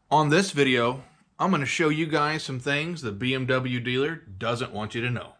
On this video, I'm going to show you guys some things the BMW dealer doesn't want you to know.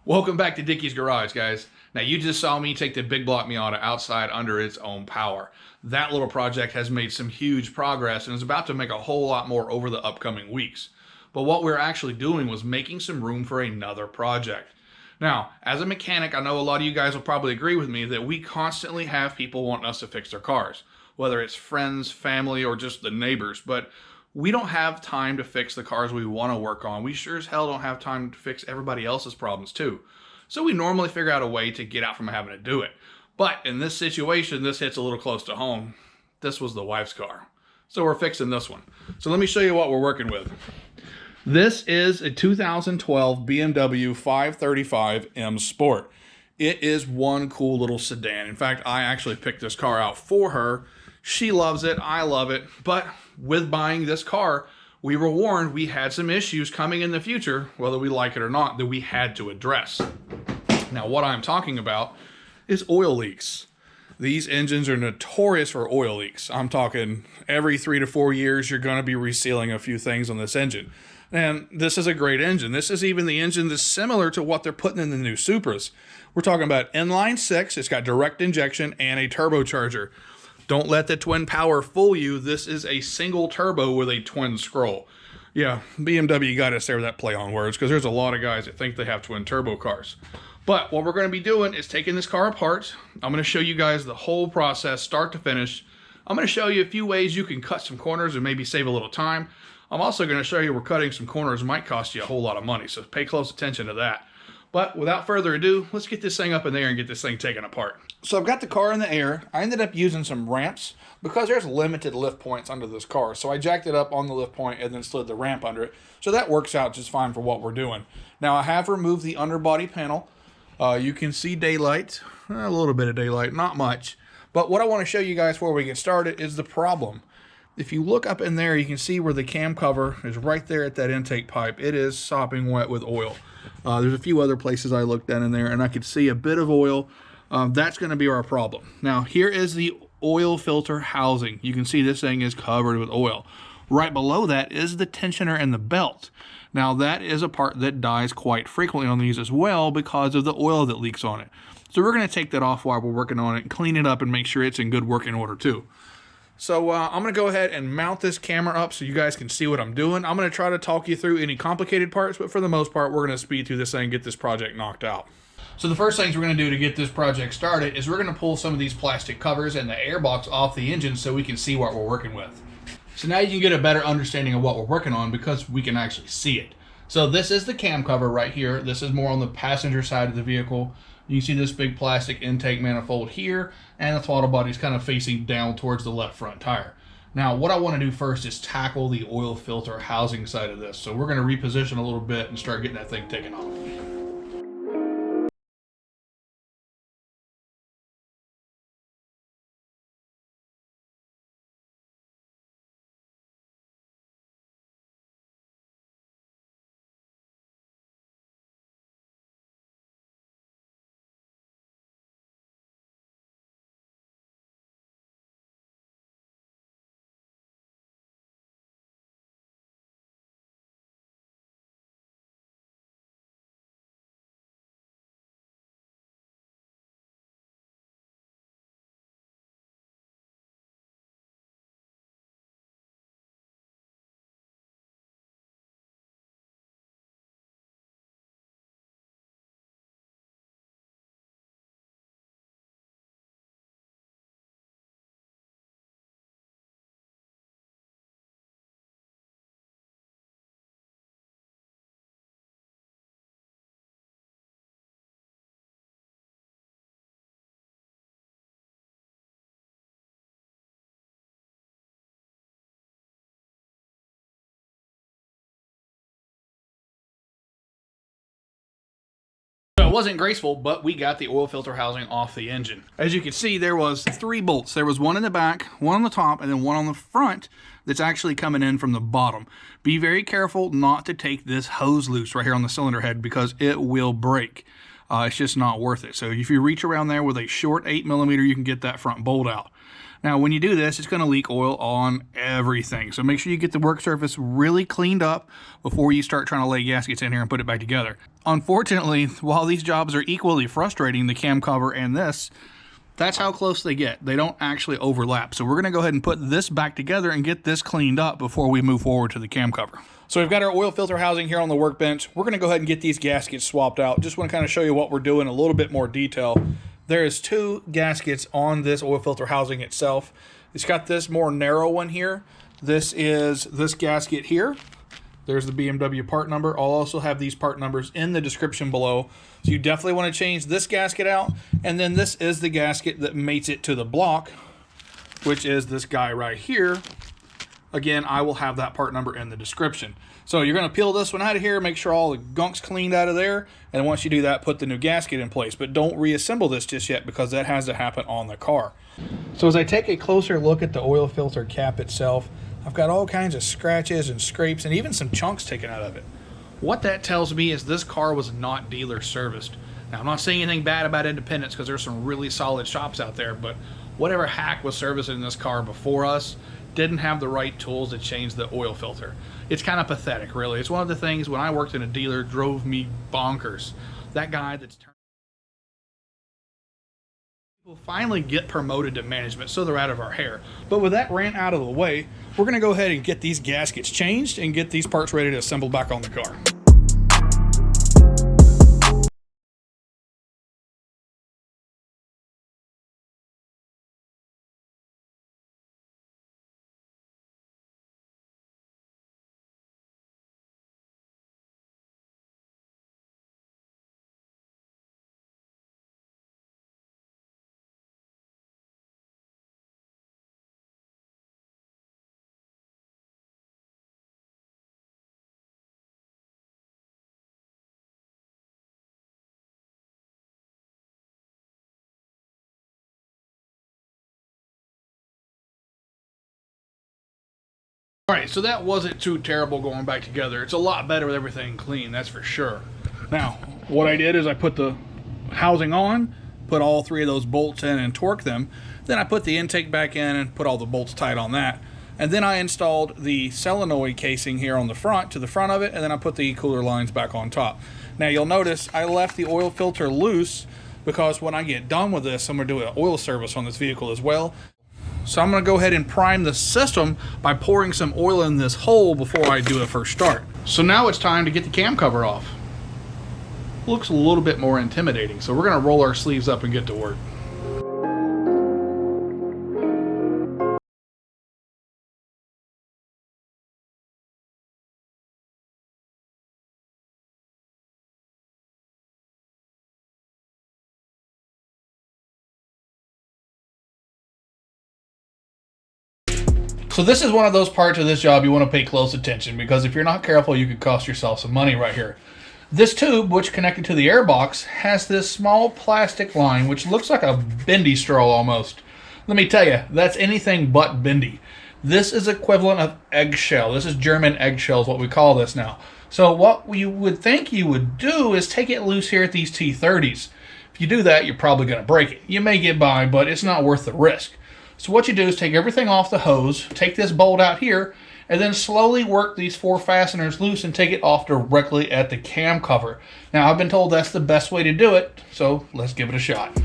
Welcome back to Dickie's Garage, guys. Now, you just saw me take the big block Miata outside under its own power. That little project has made some huge progress and is about to make a whole lot more over the upcoming weeks. But what we're actually doing was making some room for another project. Now, as a mechanic, I know a lot of you guys will probably agree with me that we constantly have people wanting us to fix their cars, whether it's friends, family, or just the neighbors. But we don't have time to fix the cars we want to work on. We sure as hell don't have time to fix everybody else's problems too. So we normally figure out a way to get out from having to do it. But in this situation, this hits a little close to home. This was the wife's car. So we're fixing this one. So let me show you what we're working with. This is a 2012 BMW 535M Sport. It is one cool little sedan. In fact, I actually picked this car out for her. She loves it, I love it, but with buying this car, we were warned we had some issues coming in the future, whether we like it or not, that we had to address. Now, what I'm talking about is oil leaks. These engines are notorious for oil leaks. I'm talking every 3 to 4 years, you're going to be resealing a few things on this engine. And this is a great engine. This is even the engine that's similar to what they're putting in the new Supras. We're talking about inline 6. It's got direct injection and a turbocharger. Don't let the twin power fool you. This is a single turbo with a twin scroll. Yeah, BMW got us there with that play on words, because there's a lot of guys that think they have twin turbo cars. But what we're going to be doing is taking this car apart. I'm going to show you guys the whole process, start to finish. I'm going to show you a few ways you can cut some corners and maybe save a little time. I'm also going to show you where cutting some corners might cost you a whole lot of money, so pay close attention to that. But without further ado, let's get this thing up in the air and get this thing taken apart. So I've got the car in the air. I ended up using some ramps because there's limited lift points under this car. So I jacked it up on the lift point and then slid the ramp under it. So that works out just fine for what we're doing. Now I have removed the underbody panel. You can see daylight, a little bit of daylight, not much. But what I want to show you guys before we get started is the problem. If you look up in there, you can see where the cam cover is right there at that intake pipe. It is sopping wet with oil. There's a few other places I looked down in there and I could see a bit of oil. That's going to be our problem. Now, here is the oil filter housing. You can see this thing is covered with oil. Right below that is the tensioner and the belt. Now, that is a part that dies quite frequently on these as well because of the oil that leaks on it. So we're going to take that off while we're working on it and clean it up and make sure it's in good working order too. So I'm going to go ahead and mount this camera up so you guys can see what I'm doing. I'm going to try to talk you through any complicated parts, but for the most part, we're going to speed through this thing and get this project knocked out. So the first things we're going to do to get this project started is we're going to pull some of these plastic covers and the airbox off the engine so we can see what we're working with. So now you can get a better understanding of what we're working on because we can actually see it. So this is the cam cover right here. This is more on the passenger side of the vehicle. You can see this big plastic intake manifold here, and the throttle body is kind of facing down towards the left front tire. Now, what I want to do first is tackle the oil filter housing side of this. So we're going to reposition a little bit and start getting that thing taken off. it wasn't graceful, but we got the oil filter housing off the engine. As you can see, there was 3 bolts. There was one in the back, one on the top, and then one on the front that's actually coming in from the bottom. Be very careful not to take this hose loose right here on the cylinder head because it will break. It's just not worth it. So if you reach around there with a short 8mm, you can get that front bolt out. Now, when you do this, it's going to leak oil on everything. So make sure you get the work surface really cleaned up before you start trying to lay gaskets in here and put it back together. Unfortunately, while these jobs are equally frustrating, the cam cover and this, that's how close they get. They don't actually overlap. So we're going to go ahead and put this back together and get this cleaned up before we move forward to the cam cover. So we've got our oil filter housing here on the workbench. We're going to go ahead and get these gaskets swapped out. Just want to kind of show you what we're doing in a little bit more detail. There is 2 gaskets on this oil filter housing itself. It's got this more narrow one here. This is this gasket here. There's the BMW part number. I'll also have these part numbers in the description below. So you definitely want to change this gasket out. And then this is the gasket that mates it to the block, which is this guy right here. Again, I will have that part number in the description. So you're going to peel this one out of here, make sure all the gunk's cleaned out of there, and once you do that, put the new gasket in place. But don't reassemble this just yet because that has to happen on the car. So as I take a closer look at the oil filter cap itself, I've got all kinds of scratches and scrapes and even some chunks taken out of it. What that tells me is this car was not dealer serviced. Now, I'm not saying anything bad about Independence because there's some really solid shops out there, but whatever hack was servicing this car before us didn't have the right tools to change the oil filter. It's kind of pathetic, really. It's one of the things when I worked in a dealer drove me bonkers. That guy that's will finally get promoted to management, so they're out of our hair. But with that rant out of the way, we're going to go ahead and get these gaskets changed and get these parts ready to assemble back on the car. Alright, so that wasn't too terrible going back together. It's a lot better with everything clean, that's for sure. Now, what I did is I put the housing on, put all 3 of those bolts in and torqued them. Then I put the intake back in and put all the bolts tight on that. And then I installed the solenoid casing here on the front to the front of it, and then I put the cooler lines back on top. Now you'll notice I left the oil filter loose because when I get done with this, I'm going to do an oil service on this vehicle as well. So I'm going to go ahead and prime the system by pouring some oil in this hole before I do a first start. So now it's time to get the cam cover off. Looks a little bit more intimidating, so we're going to roll our sleeves up and get to work. So this is one of those parts of this job you want to pay close attention because if you're not careful, you could cost yourself some money right here. This tube, which connected to the air box, has this small plastic line which looks like a bendy straw almost. Let me tell you, that's anything but bendy. This is equivalent of eggshell. This is German eggshell is what we call this now. So what you would think you would do is take it loose here at these T30s. If you do that, you're probably going to break it. You may get by, but it's not worth the risk. So what you do is take everything off the hose, take this bolt out here, and then slowly work these 4 fasteners loose and take it off directly at the cam cover. Now, I've been told that's the best way to do it, so let's give it a shot.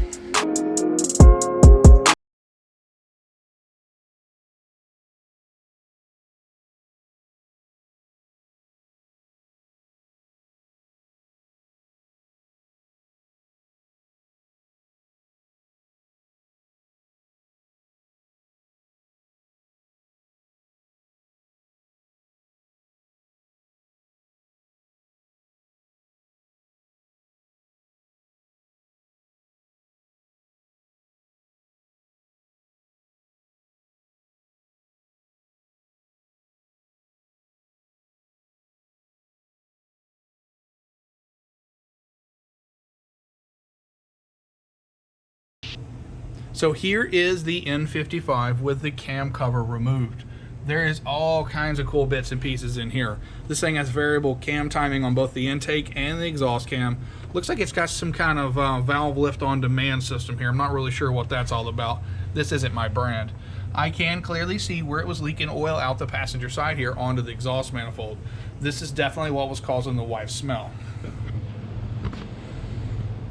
So here is the N55 with the cam cover removed. There is all kinds of cool bits and pieces in here. This thing has variable cam timing on both the intake and the exhaust cam. Looks like it's got some kind of valve lift on demand system here. I'm not really sure what that's all about. This isn't my brand. I can clearly see where it was leaking oil out the passenger side here onto the exhaust manifold. This is definitely what was causing the wife's smell.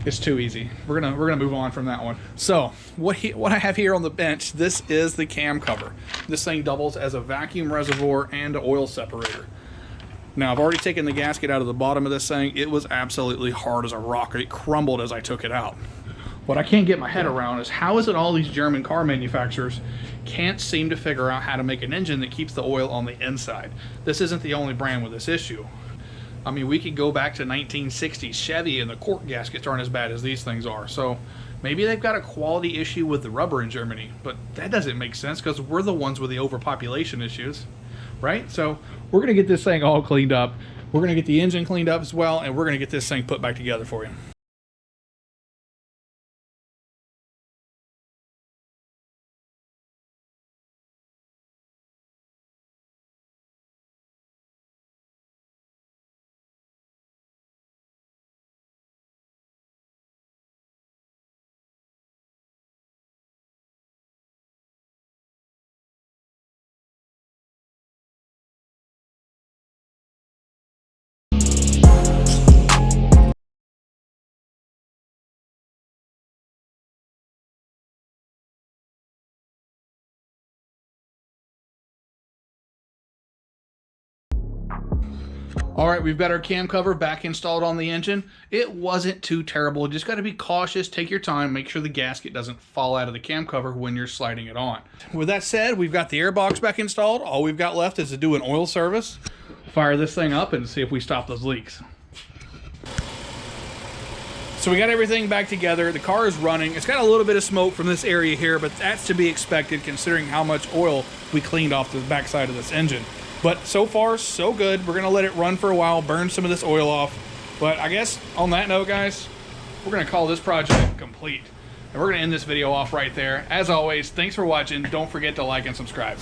It's too easy. We're gonna move on from that one. So what I have here on the bench, this is the cam cover. This thing doubles as a vacuum reservoir and an oil separator. Now I've already taken the gasket out of the bottom of this thing. It was absolutely hard as a rock. It crumbled as I took it out. What I can't get my head around is how is it all these German car manufacturers can't seem to figure out how to make an engine that keeps the oil on the inside. This isn't the only brand with this issue. I mean, we could go back to 1960s Chevy and the cork gaskets aren't as bad as these things are. So maybe they've got a quality issue with the rubber in Germany, but that doesn't make sense because we're the ones with the overpopulation issues, right? So we're gonna get this thing all cleaned up. We're gonna get the engine cleaned up as well, and we're gonna get this thing put back together for you. All right, we've got our cam cover back installed on the engine. It wasn't too terrible. Just got to be cautious, take your time, make sure the gasket doesn't fall out of the cam cover when you're sliding it on. With that said, we've got the air box back installed. All we've got left is to do an oil service, fire this thing up, and see if we stop those leaks. So we got everything back together. The car is running. It's got a little bit of smoke from this area here, but that's to be expected considering how much oil we cleaned off the backside of this engine. But so far, so good. We're gonna let it run for a while, burn some of this oil off. But I guess on that note, guys, we're gonna call this project complete. And we're gonna end this video off right there. As always, thanks for watching. Don't forget to like and subscribe.